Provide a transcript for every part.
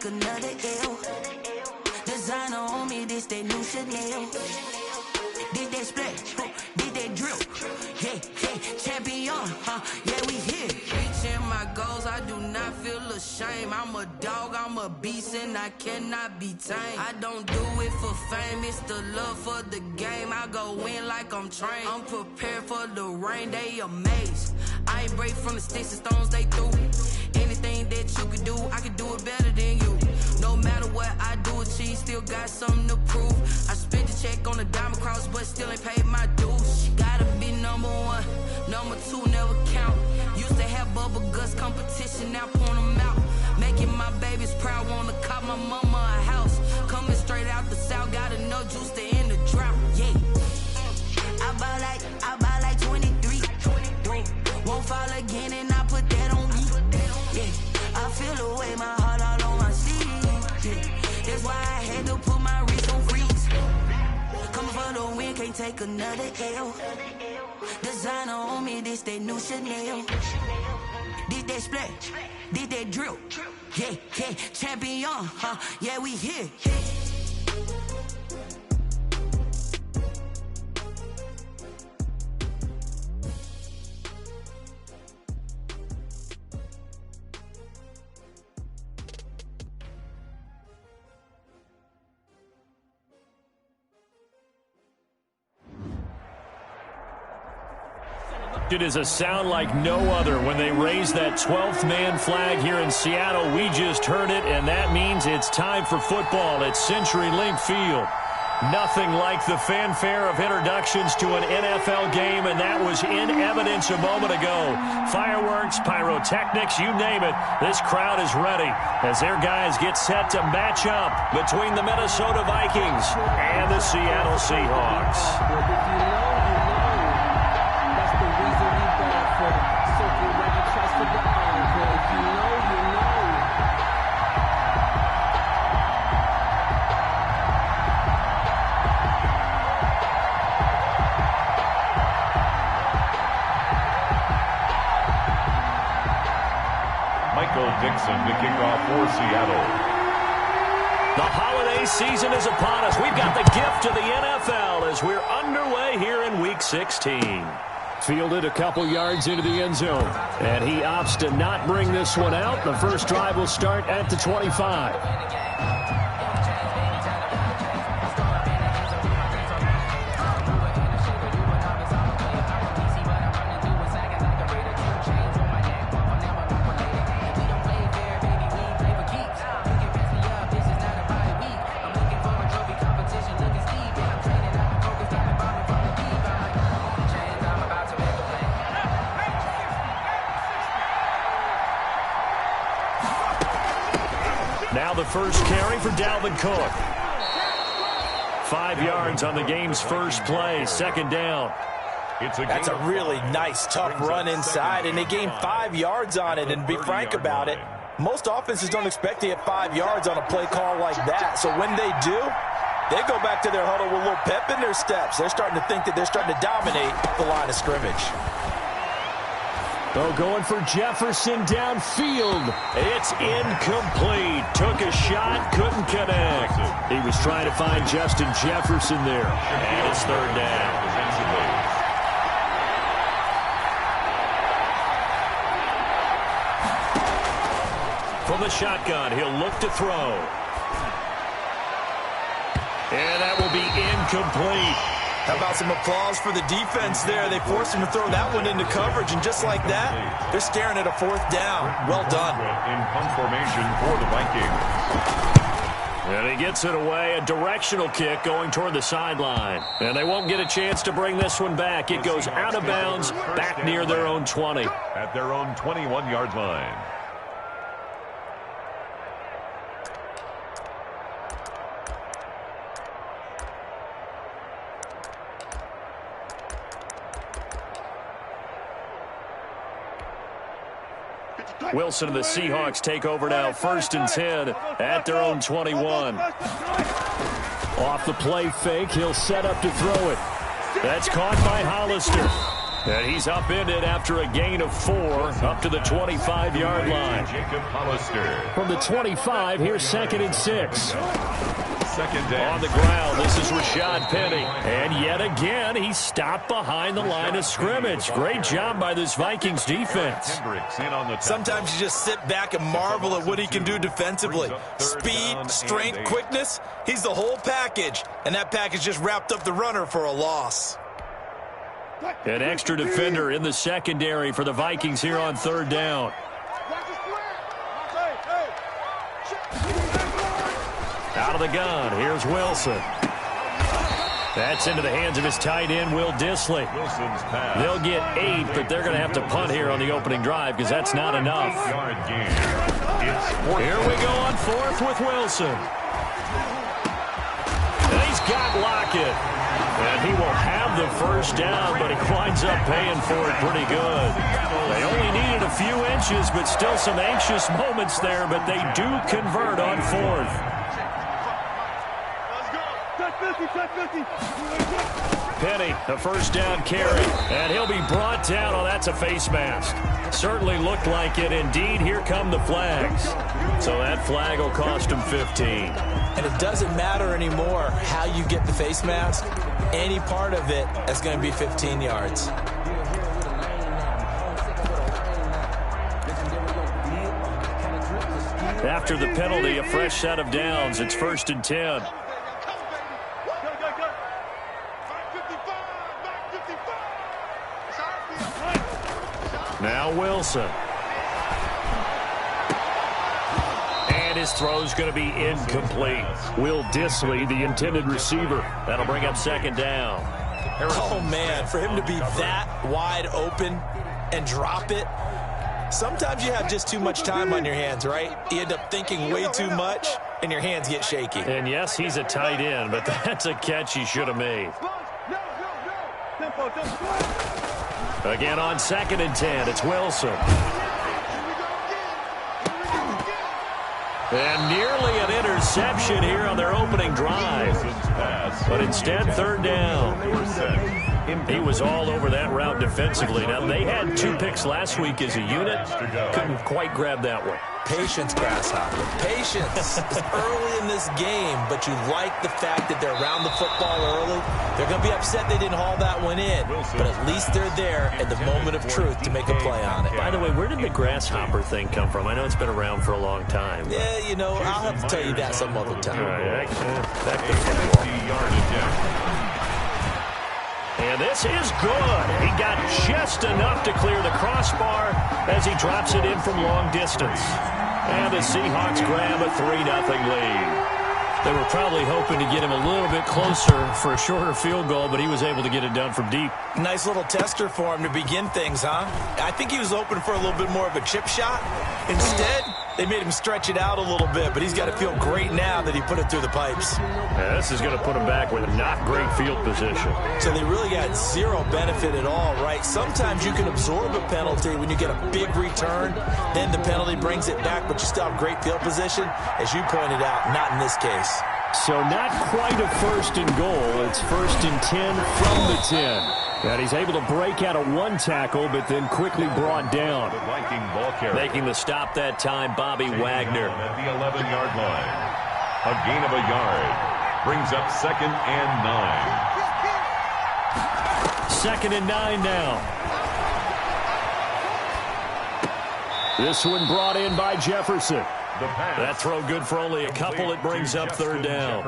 another L. Designer on me, this that new Chanel. Did that splash, did that drill. Yeah, champion, yeah, we here. Reaching my goals, I do not feel ashamed. I'm a dog, I'm a beast, and I cannot be tamed. I don't do it for fame, it's the love for the game. I go in like I'm trained. I'm prepared for the rain, they amazed. I ain't break from the sticks and stones they threw. Anything that you could do, I could do it better than you. No matter what I do, achieve, still got something to prove. I spent the check on the diamond cross, but still ain't paid my dues. She gotta be number one, number two never count. Used to have bubble guts competition, now point them out. Making my babies proud, wanna cop my mama a house. Coming straight out the south, got enough juice to end the drought. Yeah, I buy like 23. Won't fall again, and I put that on me. Yeah, I feel the way, my heart all on my sleeve. Yeah, that's why I had to put my wrist on freeze. Coming for the win, can't take another L. Designer on me, this that new Chanel. Did that splash, did that drill. Yeah, champion, yeah, we here. It is a sound like no other when they raise that 12th man flag here in Seattle. We just heard it, and that means it's time for football at CenturyLink Field. Nothing like the fanfare of introductions to an NFL game, and that was in evidence a moment ago. Fireworks, pyrotechnics, you name it. This crowd is ready as their guys get set to match up between the Minnesota Vikings and the Seattle Seahawks. Dixon to kick off for Seattle. The holiday season is upon us. We've got the gift of the NFL as we're underway here in Week 16. Fielded a couple yards into the end zone, and he opts to not bring this one out. The first drive will start at the 25. Now the first carry for Dalvin Cook. 5 yards on the game's first play, second down. That's a really nice, tough run inside, and they gained 5 yards on it. And to be frank about it, most offenses don't expect to get 5 yards on a play call like that. So when they do, they go back to their huddle with a little pep in their steps. They're starting to think that they're starting to dominate the line of scrimmage. Oh, going for Jefferson downfield. It's incomplete. Took a shot, couldn't connect. He was trying to find Justin Jefferson there. And it's third down. From the shotgun, he'll look to throw. And that will be incomplete. How about some applause for the defense there? They forced him to throw that one into coverage, and just like that, they're staring at a fourth down. Well done. In punt formation for the Vikings. And he gets it away, a directional kick going toward the sideline. And they won't get a chance to bring this one back. It goes out of bounds, back near their own 20. At their own 21-yard line. Wilson and the Seahawks take over now, 1st and 10 at their own 21. Off the play fake, he'll set up to throw it. That's caught by Hollister. And he's upended after a gain of 4 up to the 25-yard line. From the 25, here's 2nd and 6. On the ground, this is Rashad Penny. And yet again, he stopped behind the line of scrimmage. Great job by this Vikings defense. Sometimes you just sit back and marvel at what he can do defensively. Speed, strength, quickness, he's the whole package. And that package just wrapped up the runner for a loss. An extra defender in the secondary for the Vikings here on 3rd down. Out of the gun, here's Wilson. That's into the hands of his tight end, Will Dissly. They'll get 8, but they're going to have to punt here on the opening drive because that's not enough. Here we go on 4th with Wilson. And he's got Lockett. And he will have the first down, but he winds up paying for it pretty good. They only needed a few inches, but still some anxious moments there, but they do convert on 4th. Penny, a first down carry, and he'll be brought down. Oh, that's a face mask. Certainly looked like it. Indeed, here come the flags. So that flag will cost him 15. And it doesn't matter anymore how you get the face mask. Any part of it is going to be 15 yards. After the penalty, a fresh set of downs. It's 1st and 10. Now Wilson. And his throw's going to be incomplete. Will Dissly, the intended receiver. That'll bring up 2nd down. Oh, man, for him to be that wide open and drop it. Sometimes you have just too much time on your hands, right? You end up thinking way too much, and your hands get shaky. And, yes, he's a tight end, but that's a catch he should have made. Again on 2nd and 10, it's Wilson. And nearly an interception here on their opening drive. But instead, 3rd down. He was all over that route defensively. Now, they had 2 picks last week as a unit. Couldn't quite grab that one. Patience, Grasshopper. Patience is early in this game, but you like the fact that they're around the football early. They're going to be upset they didn't haul that one in, but at least they're there at the moment of truth to make a play on it. By the way, where did the grasshopper thing come from? I know it's been around for a long time. Yeah, you know, I'll have to tell you that some other time. All right, back to football. And this is good. He got just enough to clear the crossbar as he drops it in from long distance. And the Seahawks grab a 3-0 lead. They were probably hoping to get him a little bit closer for a shorter field goal, but he was able to get it done from deep. Nice little tester for him to begin things, huh? I think he was hoping for a little bit more of a chip shot. Instead, they made him stretch it out a little bit, but he's got to feel great now that he put it through the pipes. Yeah, this is going to put him back with not great field position. So they really got zero benefit at all, right? Sometimes you can absorb a penalty when you get a big return, then the penalty brings it back, but you still have great field position. As you pointed out, not in this case. So not quite a 1st and goal. It's 1st and 10 from the 10. And he's able to break out of 1 tackle, but then quickly brought down. Making the stop that time, Bobby Wagner. At the 11-yard line. A gain of a yard. Brings up 2nd and 9. 2nd and 9 now. This one brought in by Jefferson. That throw good for only a couple. It brings up 3rd down.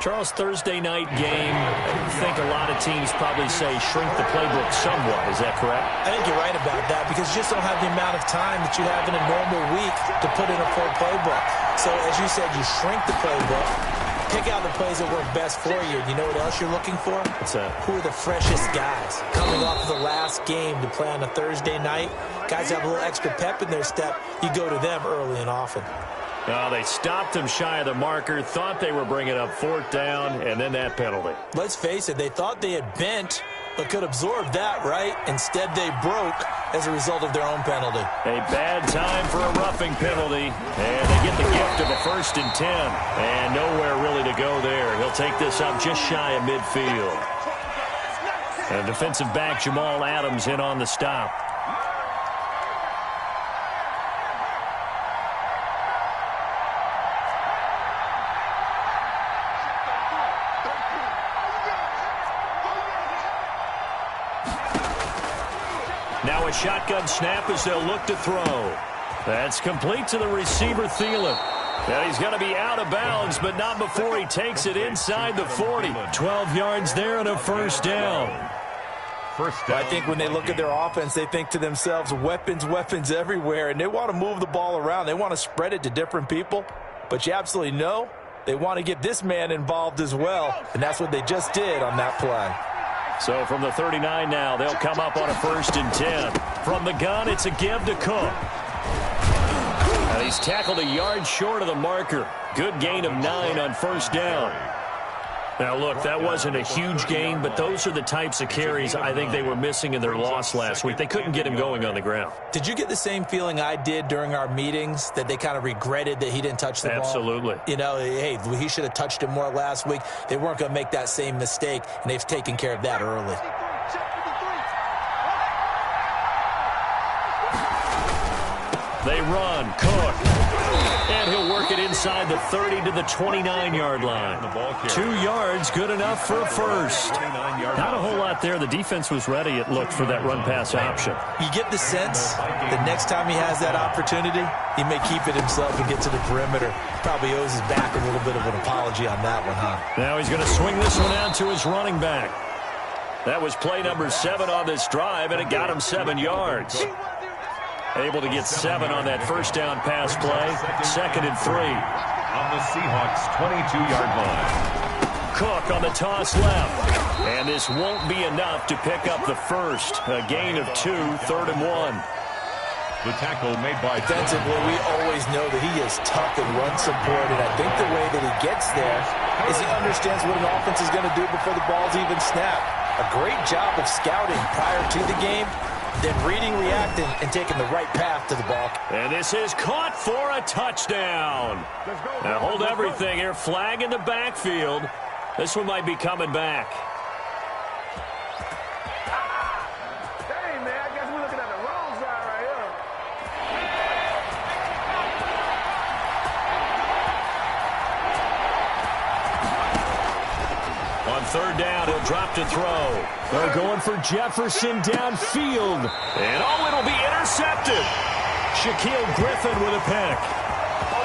Charles, Thursday night game, I think a lot of teams probably say shrink the playbook somewhat. Is that correct? I think you're right about that because you just don't have the amount of time that you have in a normal week to put in a full playbook. So, as you said, you shrink the playbook, pick out the plays that work best for you. You know what else you're looking for? What's that? Who are the freshest guys coming off of the last game to play on a Thursday night? Guys have a little extra pep in their step. You go to them early and often. Oh, they stopped him shy of the marker, thought they were bringing up 4th down, and then that penalty. Let's face it, they thought they had bent, but could absorb that, right? Instead, they broke as a result of their own penalty. A bad time for a roughing penalty, and they get the gift of a 1st and 10, and nowhere really to go there. He'll take this up just shy of midfield. And defensive back Jamal Adams in on the stop. Now a shotgun snap as they'll look to throw. That's complete to the receiver, Thielen. And he's going to be out of bounds, but not before he takes it inside the 40. 12 yards there and a first down. I think when they look at their offense, they think to themselves, weapons, weapons everywhere, and they want to move the ball around. They want to spread it to different people, but you absolutely know they want to get this man involved as well, and that's what they just did on that play. So from the 39 now, they'll come up on a 1st and 10. From the gun, it's a give to Cook. And he's tackled a yard short of the marker. Good gain of 9 on 1st down. Now, look, that wasn't a huge gain, but those are the types of carries I think they were missing in their loss last week. They couldn't get him going on the ground. Did you get the same feeling I did during our meetings, that they kind of regretted that he didn't touch the ball? Absolutely. You know, hey, he should have touched it more last week. They weren't going to make that same mistake, and they've taken care of that early. They run, Cook. And he'll work it inside the 30 to the 29-yard line. 2 yards, good enough for a first. Not a whole lot there. The defense was ready, it looked, for that run-pass option. You get the sense that next time he has that opportunity, he may keep it himself and get to the perimeter. Probably owes his back a little bit of an apology on that one, huh? Now he's going to swing this one out to his running back. That was play number 7 on this drive, and it got him 7 yards. Able to get 7 on that first down pass play. 2nd and 3. On the Seahawks' 22-yard line. Cook on the toss left. And this won't be enough to pick up the first. A gain of 2, 3rd and 1. The tackle made by defensively, we always know that he is tough and run support, and I think the way that he gets there is he understands what an offense is going to do before the ball's even snapped. A great job of scouting prior to the game, then reading, reacting, and taking the right path to the ball. And this is caught for a touchdown. Now hold everything here. Flag in the backfield. This one might be coming back. Dang, man, I guess we're looking at the wrong side right here. On 3rd down, he'll drop to throw. They're going for Jefferson downfield. And, oh, it'll be intercepted. Shaquille Griffin with a pick. Oh,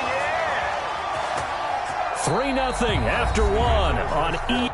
yeah. 3-0 after 1 on E.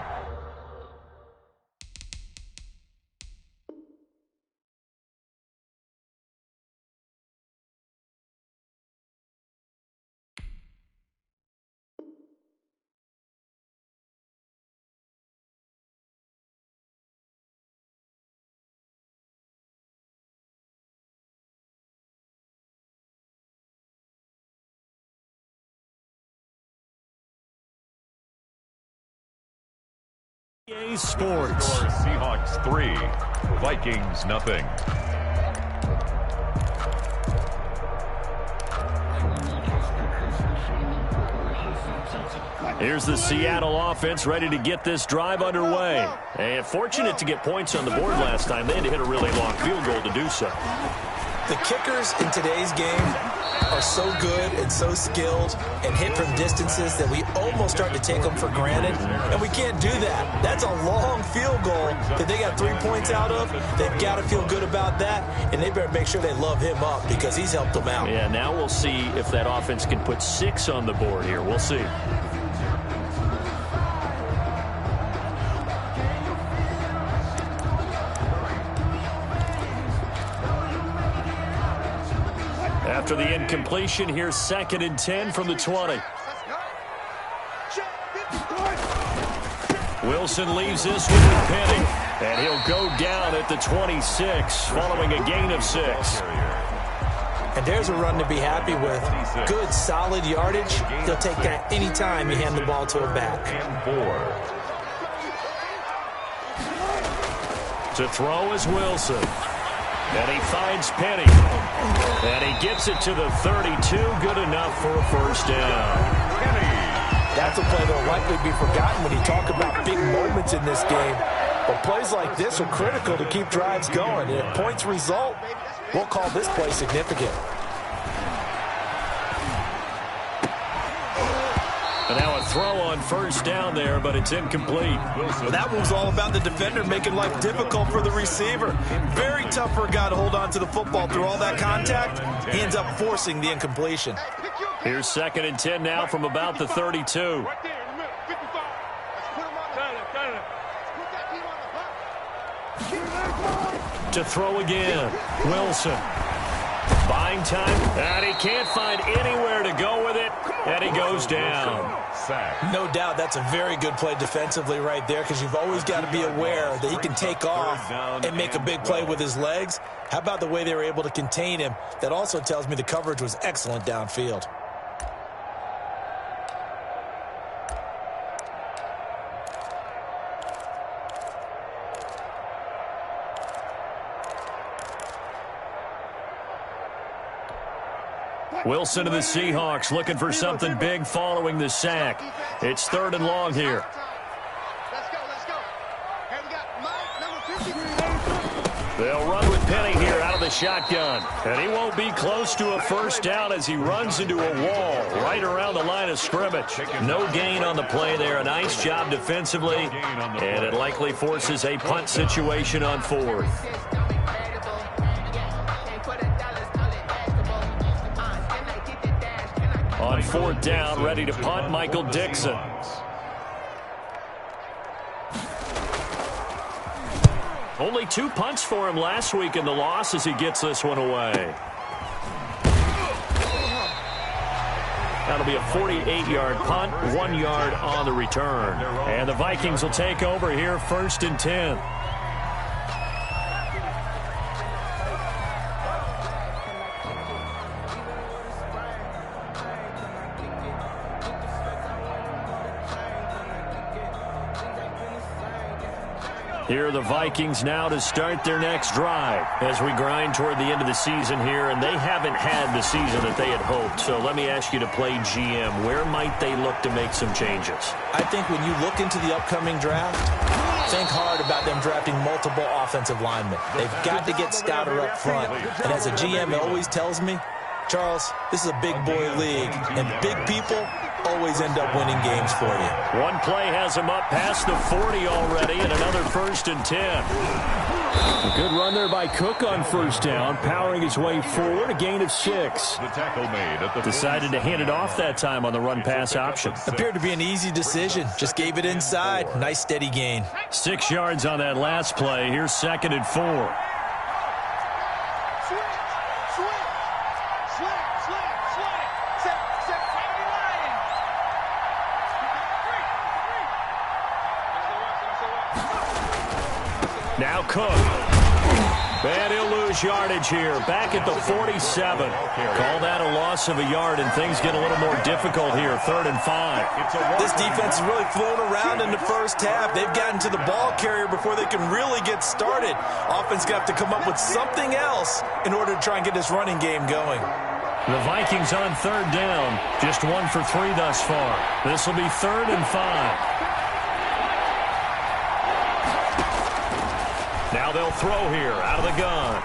EA Sports. Seahawks 3, Vikings nothing. Here's the Seattle offense ready to get this drive underway. And fortunate to get points on the board last time. They had to hit a really long field goal to do so. The kickers in today's game are so good and so skilled and hit from distances that we almost start to take them for granted, and we can't do that. That's a long field goal that they got 3 points out of. They've got to feel good about that, and they better make sure they love him up because he's helped them out. Yeah, now we'll see if that offense can put 6 on the board here. We'll see. After the incompletion, here's 2nd and 10 from the 20. Wilson leaves this one with Penny, and he'll go down at the 26 following a gain of 6. And there's a run to be happy with. Good, solid yardage. He'll take that any time you hand the ball to a back. To throw is Wilson. And he finds Penny. And he gets it to the 32. Good enough for a first down. That's a play that will likely be forgotten when you talk about big moments in this game. But plays like this are critical to keep drives going. And if points result, we'll call this play significant. And now a throw on first down there, but it's incomplete. Well, that one's all about the defender making life difficult for the receiver. Very tough for a guy to hold on to the football through all that contact. He ends up forcing the incompletion. Here's 2nd and 10 now from about the 32. To throw again, Wilson. Buying time, and he can't find anywhere to go with it, and he goes down. No doubt that's a very good play defensively right there, because you've always got to be aware that he can take off and make a big play with his legs. How about the way they were able to contain him? That also tells me the coverage was excellent downfield. Wilson of the Seahawks looking for something big following the sack. It's 3rd and long here. They'll run with Penny here out of the shotgun. And he won't be close to a first down as he runs into a wall right around the line of scrimmage. No gain on the play there. A nice job defensively. And it likely forces a punt situation on 4th. On 4th down, ready to punt, Michael Dixon. Only 2 punts for him last week in the loss as he gets this one away. That'll be a 48-yard punt, 1 yard on the return. And the Vikings will take over here 1st and 10. Here are the Vikings now to start their next drive as we grind toward the end of the season here, and they haven't had the season that they had hoped. So let me ask you to play GM. Where might they look to make some changes? I think when you look into the upcoming draft, think hard about them drafting multiple offensive linemen. They've got to get stouter up front. And as a GM, it always tells me, Charles, this is a big boy league, and big people always end up winning games for you. One play has him up past the 40 already, and another 1st and 10. A good run there by Cook on 1st down, powering his way forward, a gain of 6. The tackle made at the Decided to hand it off that time on the run-pass option. Appeared to be an easy decision. Just gave it inside. Nice steady gain. 6 yards on that last play. Here's 2nd and 4. Now Cook. And he'll lose yardage here. Back at the 47. Call that a loss of a yard, and things get a little more difficult here. 3rd and 5. This defense has really flown around in the first half. They've gotten to the ball carrier before they can really get started. Offense got to come up with something else in order to try and get this running game going. The Vikings on 3rd down. Just 1 for 3 thus far. This will be 3rd and 5. Now they'll throw here out of the gun.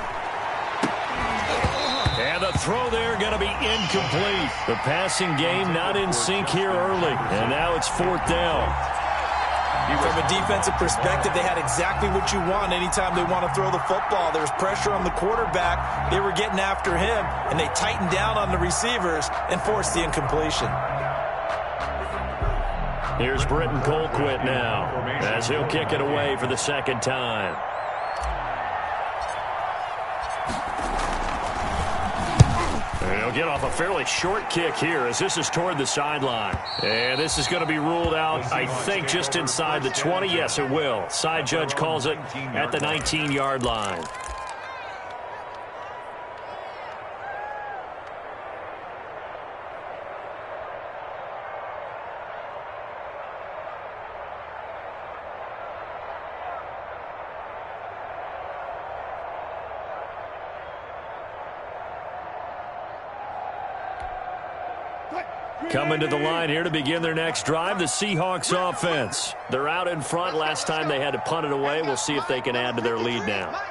And the throw there going to be incomplete. The passing game not in sync here early. And now it's 4th down. From a defensive perspective, they had exactly what you want anytime they want to throw the football. There was pressure on the quarterback. They were getting after him, and they tightened down on the receivers and forced the incompletion. Here's Britton Colquitt now as he'll kick it away for the 2nd time. He'll get off a fairly short kick here as this is toward the sideline. And this is going to be ruled out, I think, just inside the 20. Yes, it will. Side judge calls it at the 19-yard line. Coming to the line here to begin their next drive, the Seahawks offense. They're out in front. Last time they had to punt it away. We'll see if they can add to their lead now.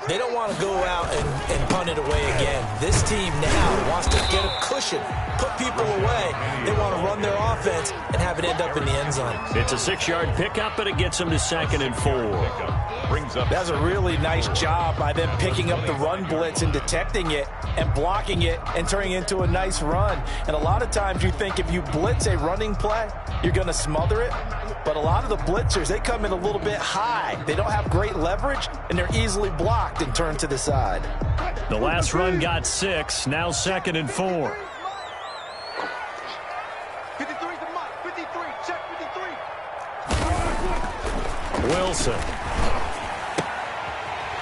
They don't want to go out and punt it away again. This team now wants to get a cushion, put people away. They want to run their offense and have it end up in the end zone. It's a 6-yard pickup, but it gets them to 2nd and 4. That's a really nice job by them picking up the run blitz and detecting it and blocking it and turning it into a nice run. And a lot of times you think if you blitz a running play, you're going to smother it. But a lot of the blitzers, they come in a little bit high. They don't have great leverage, and they're easily blocked and turned to the side. The last run got 6, now 2nd and 4. 53 to Mike, 53, check 53. Wilson.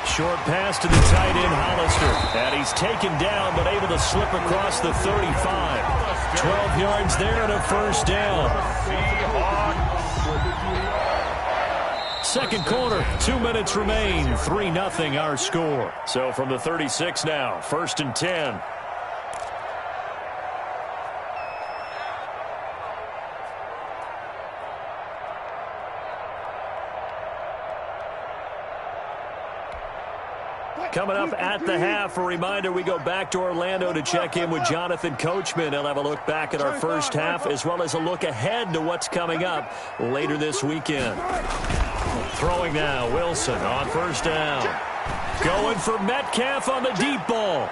Short pass to the tight end, Hollister. And he's taken down, but able to slip across the 35. 12 yards there and a first down. Second quarter, 2 minutes remain. 3-0 our score. So from the 36 now, 1st and 10. Coming up at the half, a reminder, we go back to Orlando to check in with Jonathan Coachman. He'll have a look back at our first half as well as a look ahead to what's coming up later this weekend. Throwing now, Wilson on 1st down. Going for Metcalf on the deep ball.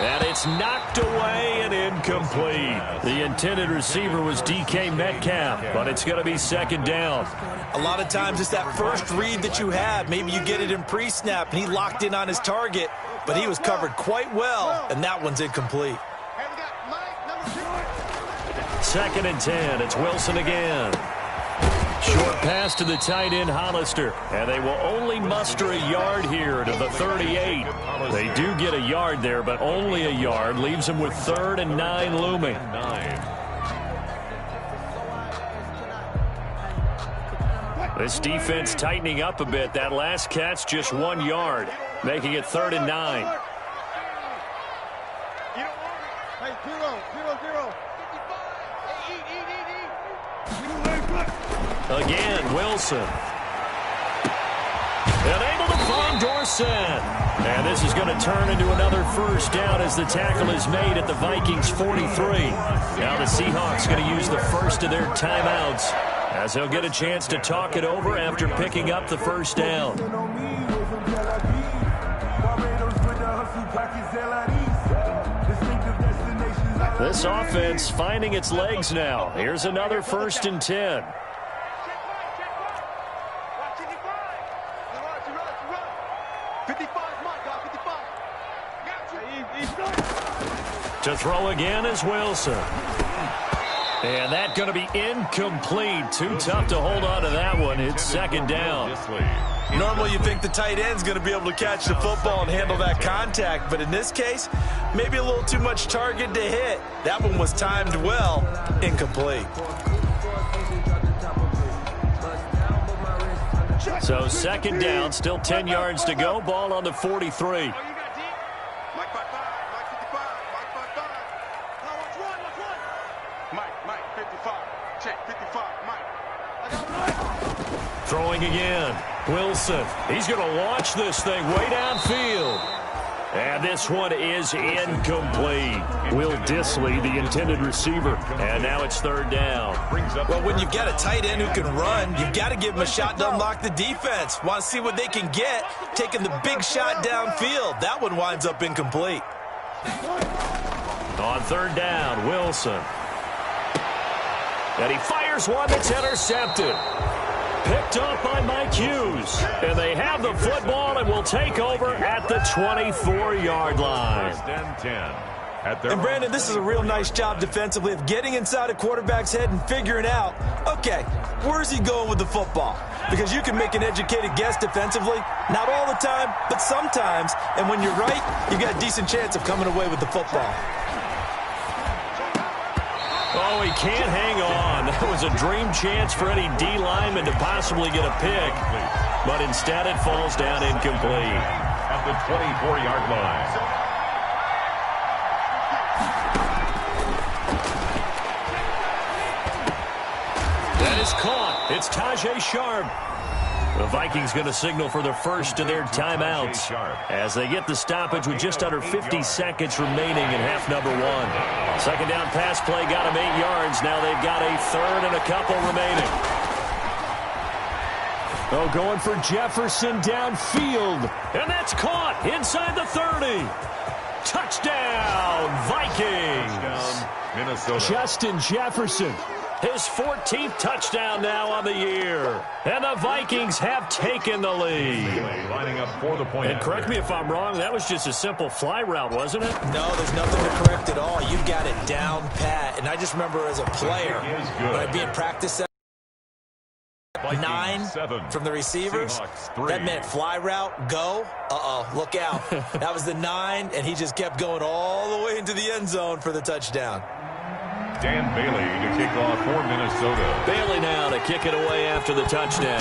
And it's knocked away and incomplete. The intended receiver was DK Metcalf, but it's going to be 2nd down. A lot of times it's that first read that you have. Maybe you get it in pre-snap, and he locked in on his target, but he was covered quite well, and that one's incomplete. 2nd and 10. It's Wilson again. Short pass to the tight end, Hollister. And they will only muster a yard here to the 38. They do get a yard there, but only a yard. Leaves them with 3rd and 9 looming. This defense tightening up a bit. That last catch just 1 yard, making it 3rd and 9. Again, Wilson. And able to find Dorsett. And this is going to turn into another first down as the tackle is made at the Vikings 43. Now the Seahawks going to use the first of their timeouts as they'll get a chance to talk it over after picking up the first down. This offense finding its legs now. Here's another 1st and 10. To throw again is Wilson. And that's going to be incomplete. Too tough to hold on to that one. It's 2nd down. Normally you think the tight end's going to be able to catch the football and handle that contact, but in this case, maybe a little too much target to hit. That one was timed well, incomplete. So 2nd down, still 10 yards to go. Ball on the 43. Throwing again. Wilson. He's going to launch this thing way downfield. And this one is incomplete. Will Dissly, the intended receiver. And now it's 3rd down. Well, when you've got a tight end who can run, you've got to give him a shot to unlock the defense. Want to see what they can get, taking the big shot downfield. That one winds up incomplete. On 3rd down, Wilson. And he fires one that's intercepted. Picked up by Mike Hughes. And they have the football and will take over at the 24-yard line. And, Brandon, this is a real nice job defensively of getting inside a quarterback's head and figuring out, okay, where's he going with the football? Because you can make an educated guess defensively. Not all the time, but sometimes. And when you're right, you've got a decent chance of coming away with the football. Oh, he can't hang on. That was a dream chance for any D lineman to possibly get a pick. But instead it falls down incomplete. At the 24-yard line. That is caught. It's Tajay Sharp. The Vikings going to signal for the first of their timeouts as they get the stoppage with just under 50 seconds remaining in half number one. Second down pass play got them 8 yards. Now they've got a third and a couple remaining. Oh, going for Jefferson downfield. And that's caught inside the 30. Touchdown, Vikings. Minnesota. Justin Jefferson. His 14th touchdown now on the year. And the Vikings have taken the lead. Lining up for the point. And correct me if I'm wrong, that was just a simple fly route, wasn't it? No, there's nothing to correct at all. You've got it down pat. And I just remember as a player, when I'd be in practice 9 from the receivers, that meant fly route, go, look out. That was the 9, and he just kept going all the way into the end zone for the touchdown. Dan Bailey to kick off for Minnesota. Bailey now to kick it away after the touchdown.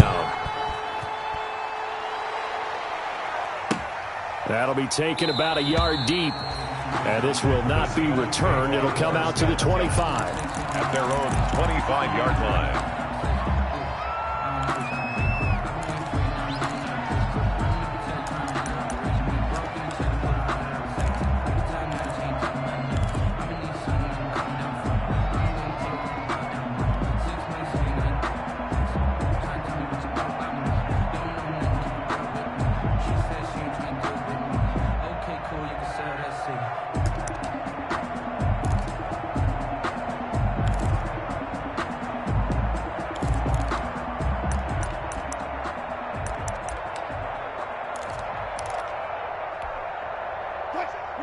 That'll be taken about a yard deep. And this will not be returned. It'll come out to the 25. At their own 25-yard line.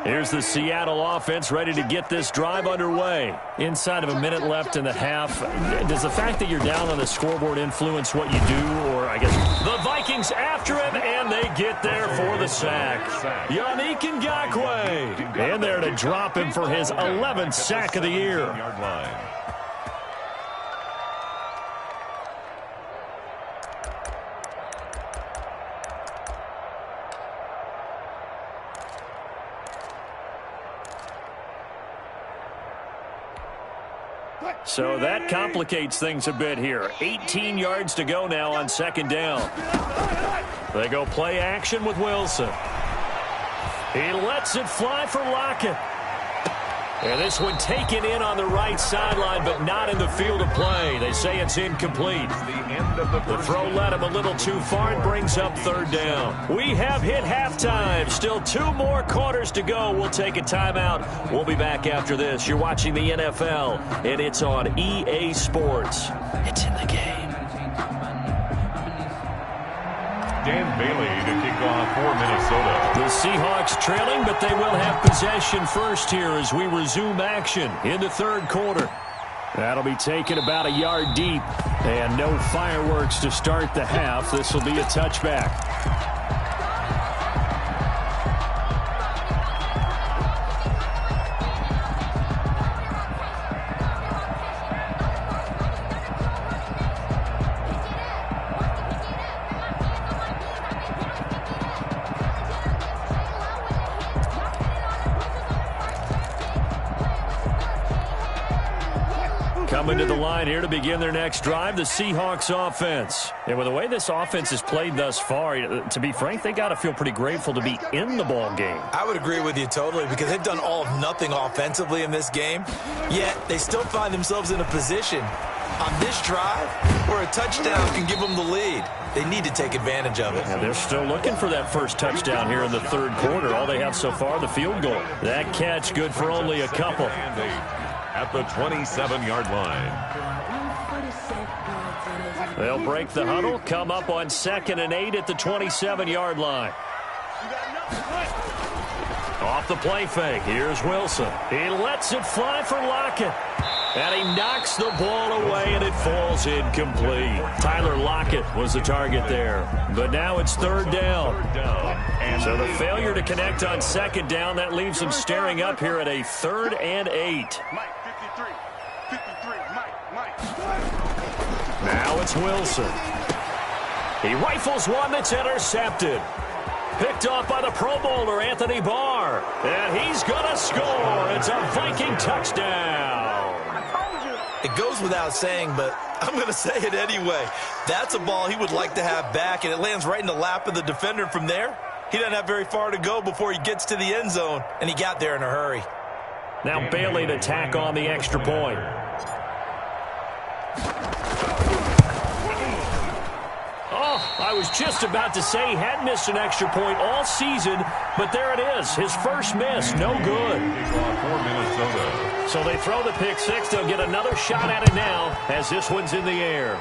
Here's the Seattle offense ready to get this drive underway. Inside of a minute left in the half. Does the fact that you're down on the scoreboard influence what you do? Or I guess the Vikings after him, and they get there for the sack. Yannick Ngakoue in there to drop him for his 11th sack of the year. So that complicates things a bit here. 18 yards to go now on second down. They go play action with Wilson. He lets it fly for Lockett. And this one taken in on the right sideline, but not in the field of play. They say it's incomplete. The throw led him a little too far and brings up third down. We have hit halftime. Still 2 more quarters to go. We'll take a timeout. We'll be back after this. You're watching the NFL, and it's on EA Sports. It's in the game. Dan Bailey to kick off for Minnesota. The Seahawks trailing, but they will have possession first here as we resume action in the third quarter. That'll be taken about a yard deep, and no fireworks to start the half. This will be a touchback. Coming to the line here to begin their next drive, the Seahawks offense. And with the way this offense has played thus far, to be frank, they got to feel pretty grateful to be in the ball game. I would agree with you totally because they've done all of nothing offensively in this game, yet they still find themselves in a position on this drive where a touchdown can give them the lead. They need to take advantage of it. And they're still looking for that first touchdown here in the third quarter. All they have so far, the field goal. That catch good for only a couple. At the 27-yard line. They'll break the huddle, come up on 2nd and 8 at the 27-yard line. Off the play fake, here's Wilson. He lets it fly for Lockett. And he knocks the ball away, and it falls incomplete. Tyler Lockett was the target there. But now it's third down. So the failure to connect on second down, that leaves them staring up here at a 3rd and 8. Now it's Wilson. He rifles one that's intercepted. Picked off by the Pro Bowler, Anthony Barr. And he's going to score. It's a Viking touchdown. It goes without saying, but I'm going to say it anyway. That's a ball he would like to have back, and it lands right in the lap of the defender. From there, he doesn't have very far to go before he gets to the end zone, and he got there in a hurry. Now Bailey to tack on the extra point. Oh, I was just about to say he had missed an extra point all season, but there it is. His first miss, no good. So they throw the pick six. They'll get another shot at it now as this one's in the air.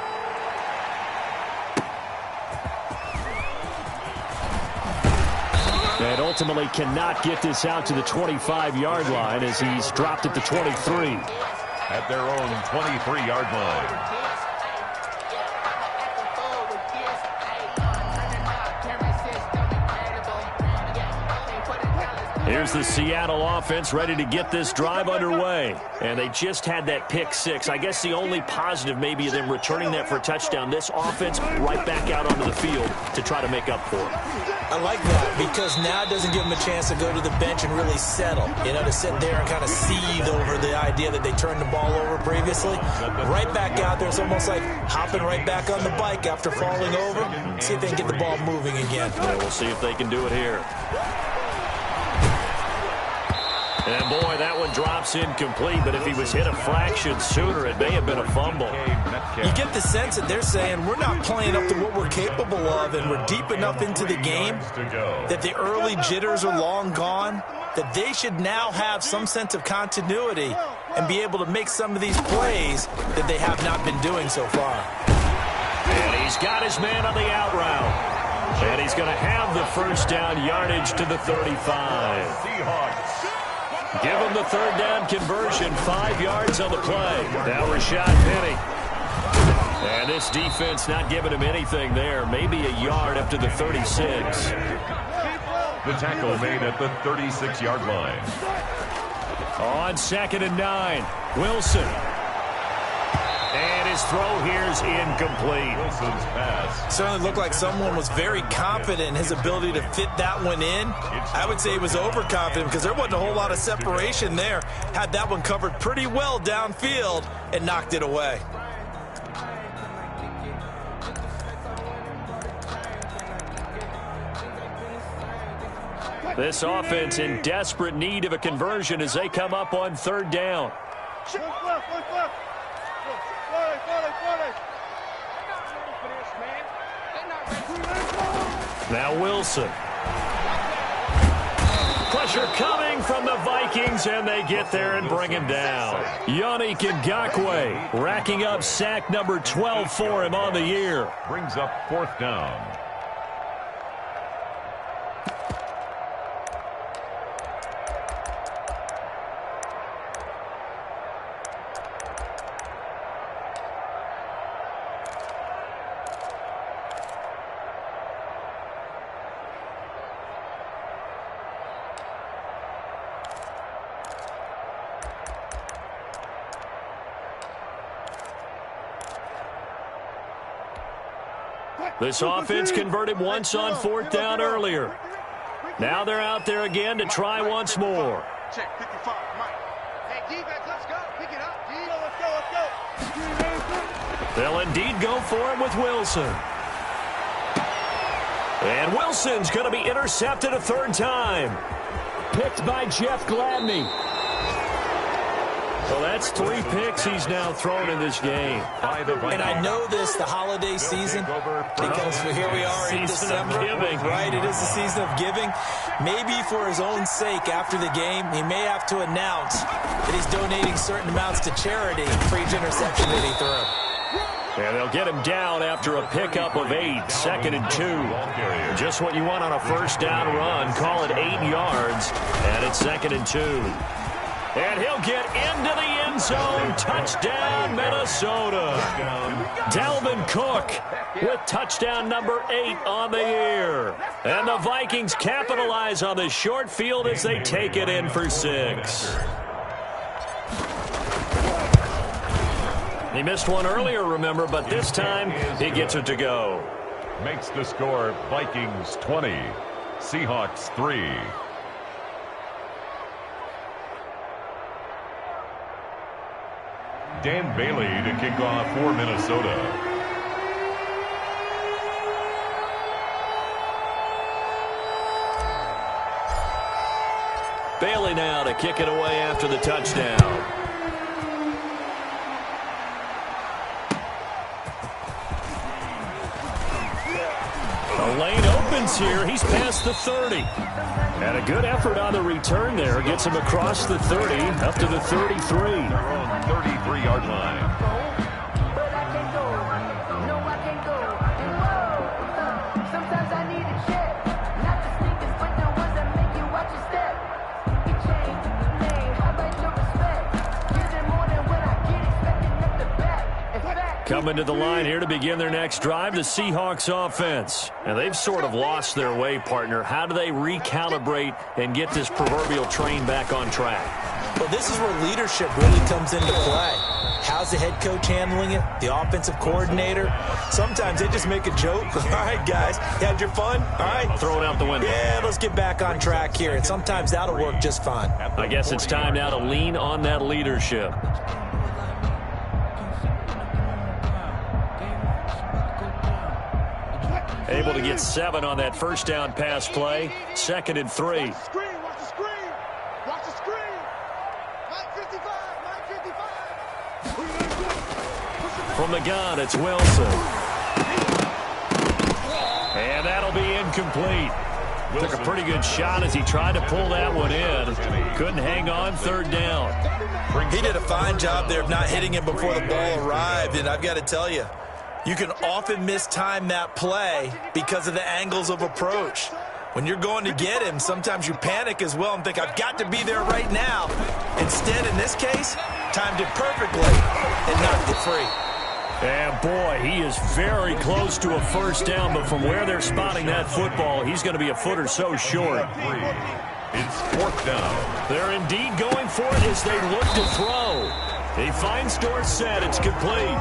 And ultimately cannot get this out to the 25-yard line as he's dropped at the 23. At their own 23-yard line. Here's the Seattle offense ready to get this drive underway. And they just had that pick six. I guess the only positive maybe of them returning that for a touchdown. This offense right back out onto the field to try to make up for it. I like that because now it doesn't give them a chance to go to the bench and really settle. You know, to sit there and kind of seethe over the idea that they turned the ball over previously. Right back out there. It's almost like hopping right back on the bike after falling over. See if they can get the ball moving again. Yeah, we'll see if they can do it here. And, boy, that one drops incomplete, but if he was hit a fraction sooner, it may have been a fumble. You get the sense that they're saying we're not playing up to what we're capable of, and we're deep enough into the game that the early jitters are long gone, that they should now have some sense of continuity and be able to make some of these plays that they have not been doing so far. And he's got his man on the out route. And he's going to have the first down yardage to the 35. Seahawks. Give him the third down conversion, 5 yards on the play. Now Rashad Penny. And this defense not giving him anything there. Maybe a yard up to the 36. The tackle made at the 36-yard line. On 2nd and 9, Wilson. And his throw here is incomplete. Wilson's pass. Certainly looked like someone was very confident in his ability to fit that one in. I would say he was overconfident because there wasn't a whole lot of separation there. Had that one covered pretty well downfield and knocked it away. This offense in desperate need of a conversion as they come up on 3rd down. Now Wilson. Pressure coming from the Vikings, and they get there and bring him down. Yannick Ngakoue racking up sack number 12 for him on the year. Brings up 4th down. This offense converted once on 4th down earlier. Now they're out there again to try once more. Check 55, Mike. Hey, defense, let's go. Pick it up. Let's go. They'll indeed go for it with Wilson. And Wilson's going to be intercepted a 3rd time. Picked by Jeff Gladney. So that's 3 picks he's now thrown in this game. And I know this, the holiday season, because here we are in December. Right, it is the season of giving. Maybe for his own sake after the game, he may have to announce that he's donating certain amounts to charity for each interception that he threw. And they'll get him down after a pickup of 8, 2nd and 2. Just what you want on a 1st down run. Call it 8 yards, and it's 2nd and 2. And he'll get into the end zone. Touchdown, Minnesota. Dalvin Cook with touchdown number 8 on the year. And the Vikings capitalize on the short field as they take it in for 6. He missed one earlier, remember, but this time he gets it to go. Makes the score Vikings 20, Seahawks 3. Dan Bailey to kick off for Minnesota. Bailey now to kick it away after the touchdown. The lane opens here. He's past the 30. And a good effort on the return there. Gets him across the 30, up to the 33. Their own 33-yard line. Coming to the line here to begin their next drive, the Seahawks offense. And they've sort of lost their way, partner. How do they recalibrate and get this proverbial train back on track? Well, this is where leadership really comes into play. How's the head coach handling it? The offensive coordinator? Sometimes they just make a joke. All right, guys, you had your fun? All right. Throw it out the window. Yeah, let's get back on track here. And sometimes that'll work just fine. I guess it's time now to lean on that leadership. Able to get 7 on that first down pass play. 2nd and 3. Watch the screen. Watch the screen. 955. From the gun, it's Wilson. And that'll be incomplete. Took a pretty good shot as he tried to pull that one in. Couldn't hang on, 3rd down. He did a fine job there of not hitting him before the ball arrived, and I've got to tell you, you can often mistime that play because of the angles of approach. When you're going to get him, sometimes you panic as well and think, I've got to be there right now. Instead, in this case, timed it perfectly and knocked it free. And boy, he is very close to a first down, but from where they're spotting that football, he's going to be a foot or so short. It's 4th down. They're indeed going for it as they look to throw. He finds Dorsett. It's complete.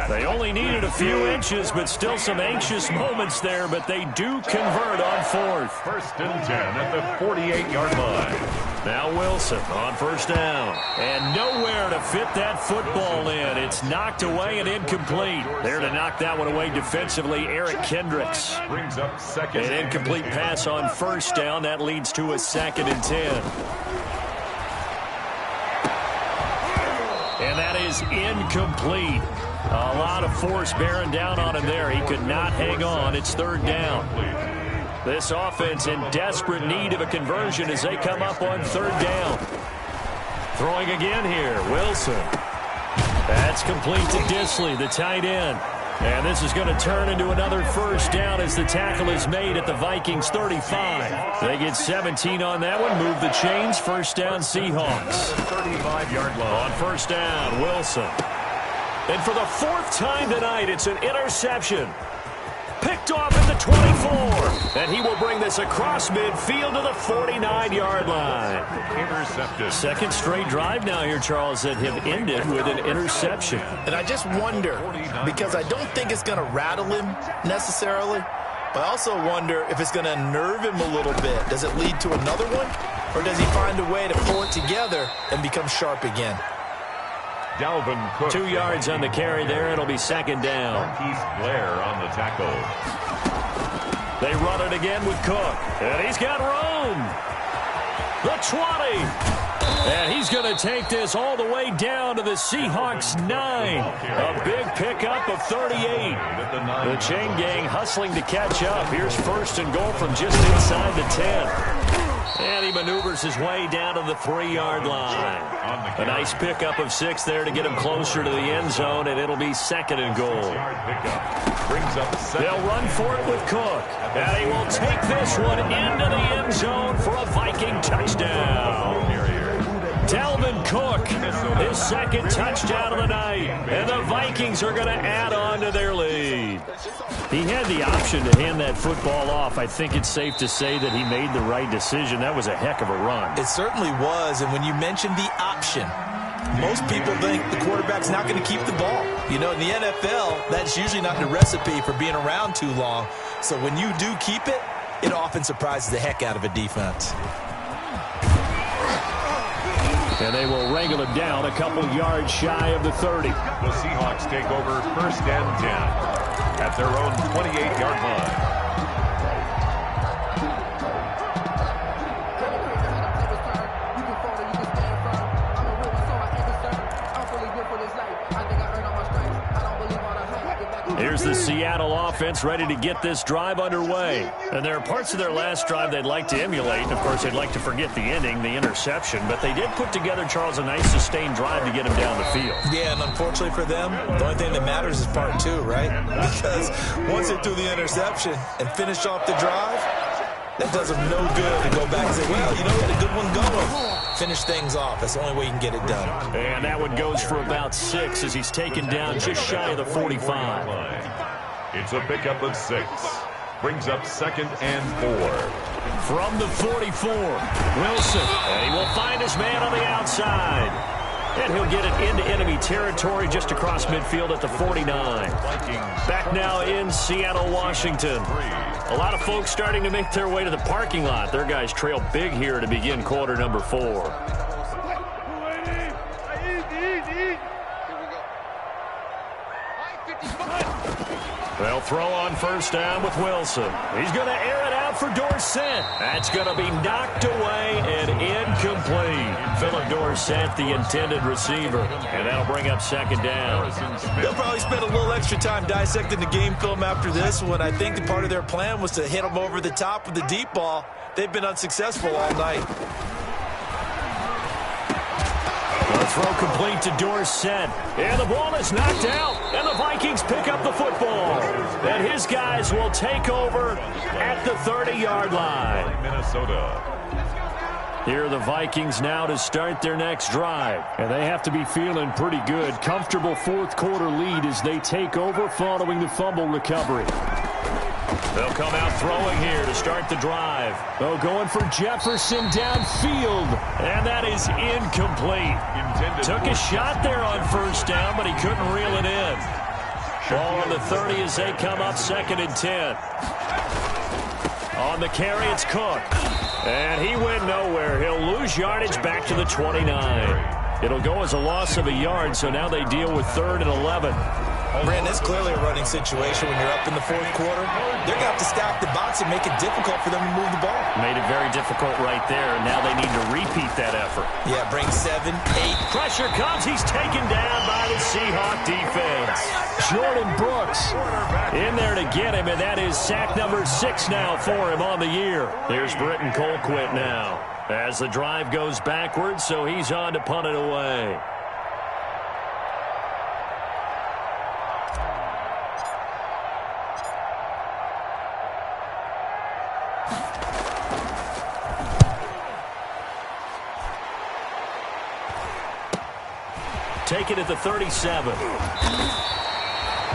They only needed a few inches, but still some anxious moments there, but they do convert on 4th. 1st and 10 at the 48-yard line. Now Wilson on first down. And nowhere to fit that football in. It's knocked away and incomplete. There to knock that one away defensively, Eric Kendricks. Brings up 2nd. An incomplete pass on first down. That leads to a 2nd and 10. And that is incomplete. A lot of force bearing down on him there. He could not hang on. It's 3rd down. This offense in desperate need of a conversion as they come up on 3rd down. Throwing again here, Wilson. That's complete to Disley, the tight end. And this is going to turn into another first down as the tackle is made at the Vikings 35. They get 17 on that one, move the chains, first down Seahawks. 35-yard line. On first down, Wilson. And for the 4th time tonight, it's an interception. Picked off at the 24. And he will bring this across midfield to the 49-yard line. Intercepted. 2nd straight drive now here, Charles, that have ended with an interception. And I just wonder, because I don't think it's going to rattle him necessarily, but I also wonder if it's going to unnerve him a little bit. Does it lead to another one? Or does he find a way to pull it together and become sharp again? Dalvin Cook. 2 yards on the carry there. It'll be 2nd down. Marquise Blair on the tackle. They run it again with Cook. And he's got room. The 20. And he's going to take this all the way down to the Seahawks 9. A big pickup of 38. The chain gang hustling to catch up. Here's 1st and goal from just inside the 10. And he maneuvers his way down to the 3-yard line. A nice pickup of 6 there to get him closer to the end zone, and it'll be 2nd and goal. They'll run for it with Cook. And he will take this one into the end zone for a Viking touchdown. Dalvin Cook, his 2nd touchdown of the night. And the Vikings are going to add on to their lead. He had the option to hand that football off. I think it's safe to say that he made the right decision. That was a heck of a run. It certainly was. And when you mentioned the option, most people think the quarterback's not going to keep the ball. You know, in the NFL, that's usually not the recipe for being around too long. So when you do keep it, it often surprises the heck out of a defense. And they will wrangle him down a couple yards shy of the 30. The Seahawks take over 1st and 10 at their own 28-yard line. Here's the Seattle offense ready to get this drive underway. And there are parts of their last drive they'd like to emulate. And, of course, they'd like to forget the ending, the interception. But they did put together, Charles, a nice sustained drive to get him down the field. Yeah, and unfortunately for them, the only thing that matters is part 2, right? Because once they threw the interception and finished off the drive, that does them no good to go back and say, well, you know what, a good one going. Finish things off. That's the only way you can get it done. And that one goes for about 6 as he's taken down just shy of the 45. It's a pickup of 6. Brings up 2nd and 4. From the 44, Wilson. And he will find his man on the outside. And he'll get it into enemy territory just across midfield at the 49. Back now in Seattle, Washington. A lot of folks starting to make their way to the parking lot. Their guys trail big here to begin quarter number 4. They'll throw on 1st down with Wilson. He's going to air it out for Dorsett. That's going to be knocked away and incomplete. Philip Dorsett, the intended receiver. And that'll bring up 2nd down. They'll probably spend a little extra time dissecting the game film after this one. I think part of their plan was to hit them over the top with the deep ball. They've been unsuccessful all night. The throw complete to Dorsett. And the ball is knocked out. And the Vikings pick up the football. And his guys will take over at the 30-yard line. Minnesota. Here are the Vikings now to start their next drive. And they have to be feeling pretty good. Comfortable 4th quarter lead as they take over following the fumble recovery. They'll come out throwing here to start the drive. Oh, going for Jefferson downfield. And that is incomplete. Took a shot there on 1st down, but he couldn't reel it in. Ball on the 30 as they come up 2nd and 10. On the carry, it's Cook. And he went nowhere. He'll lose yardage back to the 29. It'll go as a loss of a yard, so now they deal with 3rd and 11. Brandon, it's clearly a running situation when you're up in the 4th quarter. They're going to have to stack the box and make it difficult for them to move the ball. Made it very difficult right there, and now they need to repeat that effort. Yeah, bring 7, 8. Pressure comes. He's taken down by the Seahawk defense. Jordan Brooks in there to get him, and that is sack number 6 now for him on the year. Here's Britton Colquitt now as the drive goes backwards, so he's on to punt it away. Take it at the 37.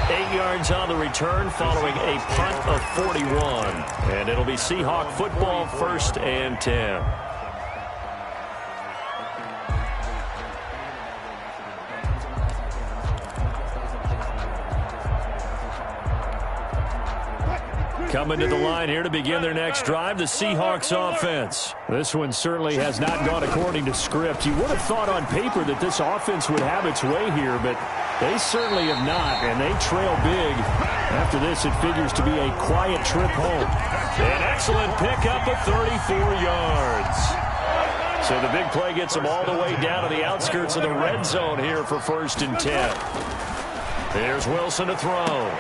8 yards on the return following a punt of 41. And it'll be Seahawk football 1st and 10. Coming to the line here to begin their next drive, the Seahawks offense. This one certainly has not gone according to script. You would have thought on paper that this offense would have its way here, but they certainly have not, and they trail big. After this, it figures to be a quiet trip home. An excellent pickup of 34 yards. So the big play gets them all the way down to the outskirts of the red zone here for 1st and 10. Here's Wilson to throw.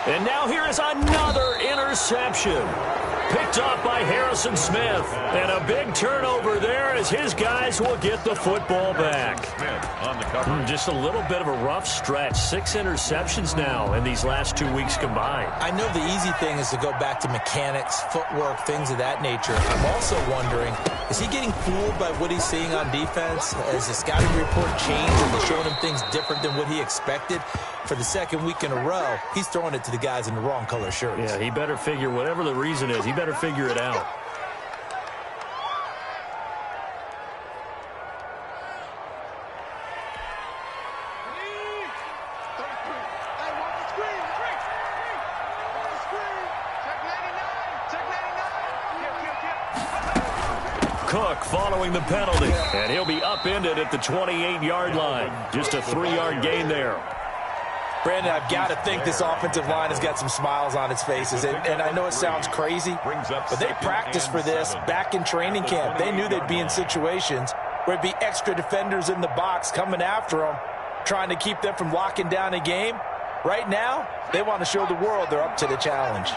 And now here is another interception. Picked off by Harrison Smith. And a big turnover there as his guys will get the football back. On the cover. Just a little bit of a rough stretch. 6 interceptions now in these last 2 weeks combined. I know the easy thing is to go back to mechanics, footwork, things of that nature. I'm also wondering, is he getting fooled by what he's seeing on defense? Has the scouting report changed and they're showing him things different than what he expected? For the 2nd week in a row, he's throwing it to the guys in the wrong color shirts. Yeah, he better figure, whatever the reason is, he better figure it out. Cook following the penalty. And he'll be upended at the 28-yard line. Just a 3-yard gain there. Brandon, I've got to think this offensive line has got some smiles on its faces. And I know it sounds crazy, but they practiced for this back in training camp. They knew they'd be in situations where it'd be extra defenders in the box coming after them, trying to keep them from locking down a game. Right now, they want to show the world they're up to the challenge.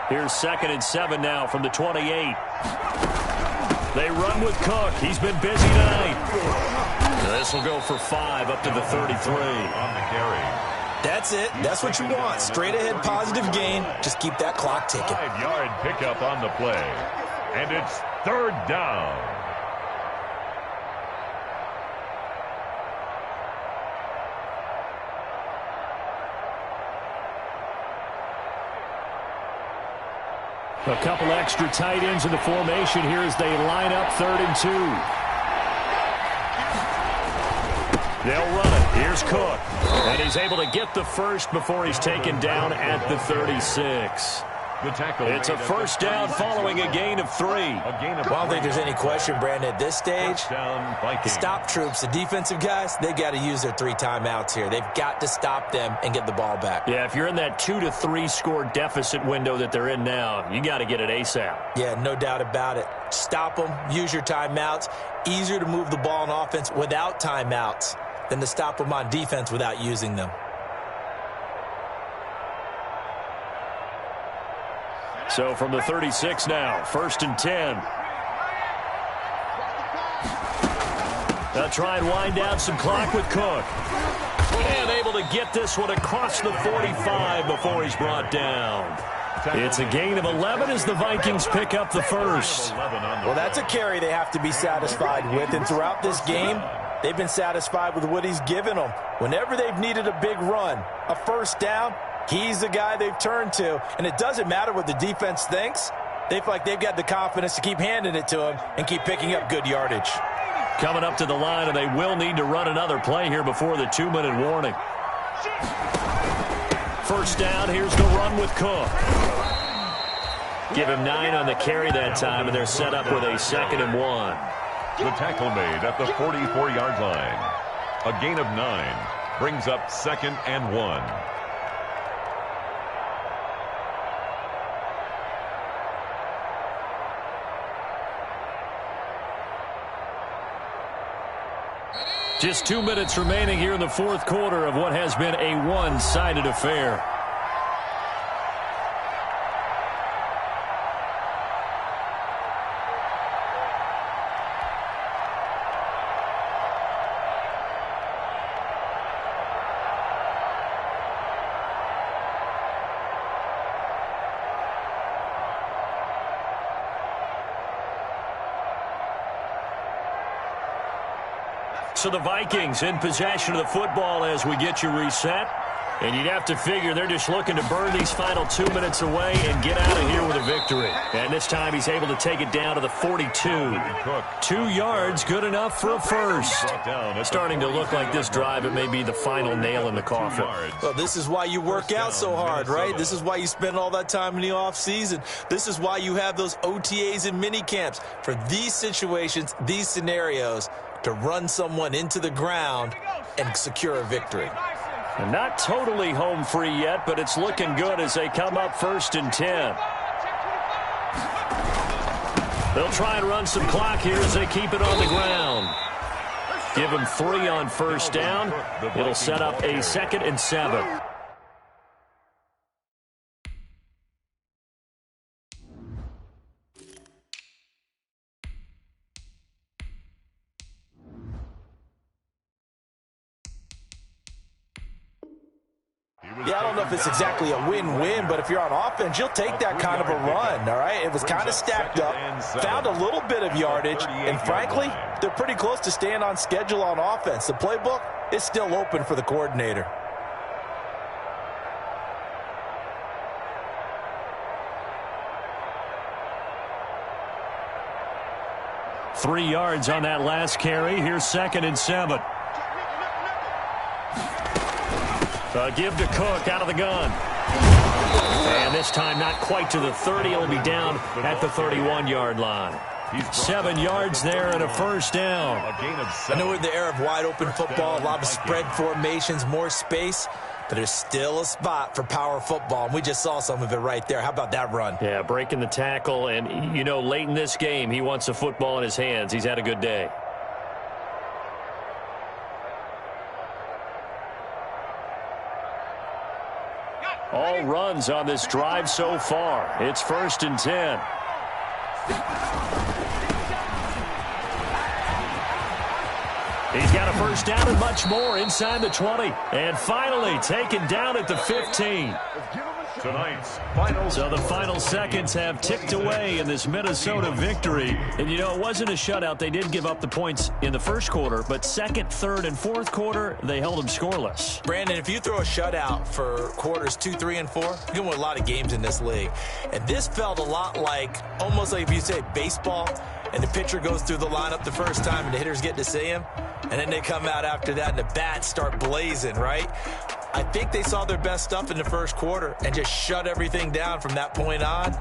Here's 2nd and 7 now from the 28. They run with Cook. He's been busy tonight. This will go for 5 up to the 33. On the carry. That's it. That's what you want. Straight ahead positive gain. Just keep that clock ticking. 5-yard pickup on the play. And it's 3rd down. A couple extra tight ends in the formation here as they line up 3rd and 2. They'll run it. Here's Cook. And he's able to get the first before he's taken down at the 36. The tackle. It's a first down following a gain of 3. I don't think there's any question, Brandon, at this stage, the stop troops, the defensive guys, they got to use their 3 timeouts here. They've got to stop them and get the ball back. Yeah, if you're in that 2 to 3 score deficit window that they're in now, you got to get it ASAP. Yeah, no doubt about it. Stop them, use your timeouts. Easier to move the ball on offense without timeouts than to stop them on defense without using them. So from the 36 now, 1st and 10. They'll try and wind down some clock with Cook. And able to get this one across the 45 before he's brought down. It's a gain of 11 as the Vikings pick up the first. Well, that's a carry they have to be satisfied with. And throughout this game, they've been satisfied with what he's given them. Whenever they've needed a big run, a first down, he's the guy they've turned to. And it doesn't matter what the defense thinks. They feel like they've got the confidence to keep handing it to him and keep picking up good yardage. Coming up to the line, and they will need to run another play here before the 2-minute warning. First down, here's the run with Cook. Give him 9 on the carry that time, and they're set up with a 2nd and 1. The tackle made at the 44-yard line. A gain of 9 brings up 2nd and 1. Just 2 minutes remaining here in the 4th quarter of what has been a one-sided affair. So the Vikings in possession of the football as we get you reset. And you'd have to figure they're just looking to burn these final 2 minutes away and get out of here with a victory. And this time he's able to take it down to the 42. 2 yards, good enough for a first. Starting to look like this drive, it may be the final nail in the coffin. Well, this is why you work out so hard, right? This is why you spend all that time in the offseason. This is why you have those OTAs and mini camps. For these situations, these scenarios, to run someone into the ground and secure a victory. And not totally home free yet, but it's looking good as they come up 1st and 10. They'll try and run some clock here as they keep it on the ground. Give them 3 on first down. It'll set up a 2nd and 7. Yeah, I don't know if it's exactly a win-win, but if you're on offense, you'll take that kind of a run, all right? It was kind of stacked up, found a little bit of yardage, and frankly, they're pretty close to staying on schedule on offense. The playbook is still open for the coordinator. Three yards on that last carry. Here's 2nd and 7. Give to Cook out of the gun. And this time not quite to the 30. It'll be down at the 31-yard line. 7 yards there and a first down. A gain of 7. I know we're in the era of wide-open football, a lot of spread formations, more space, but there's still a spot for power football, and we just saw some of it right there. How about that run? Yeah, breaking the tackle, and, you know, late in this game, he wants the football in his hands. He's had a good day. All runs on this drive so far. It's 1st and 10. He's got a first down and much more inside the 20. And finally taken down at the 15. Tonight's final. So the final seconds have ticked away in this Minnesota victory. And, you know, it wasn't a shutout. They did give up the points in the first quarter, but second, third, and fourth quarter, they held them scoreless. Brandon, if you throw a shutout for quarters 2, 3, and 4, you're going to win a lot of games in this league. And this felt a lot like, almost like if you say baseball, and the pitcher goes through the lineup the first time and the hitters get to see him, and then they come out after that and the bats start blazing, right? I think they saw their best stuff in the first quarter and just shut everything down from that point on.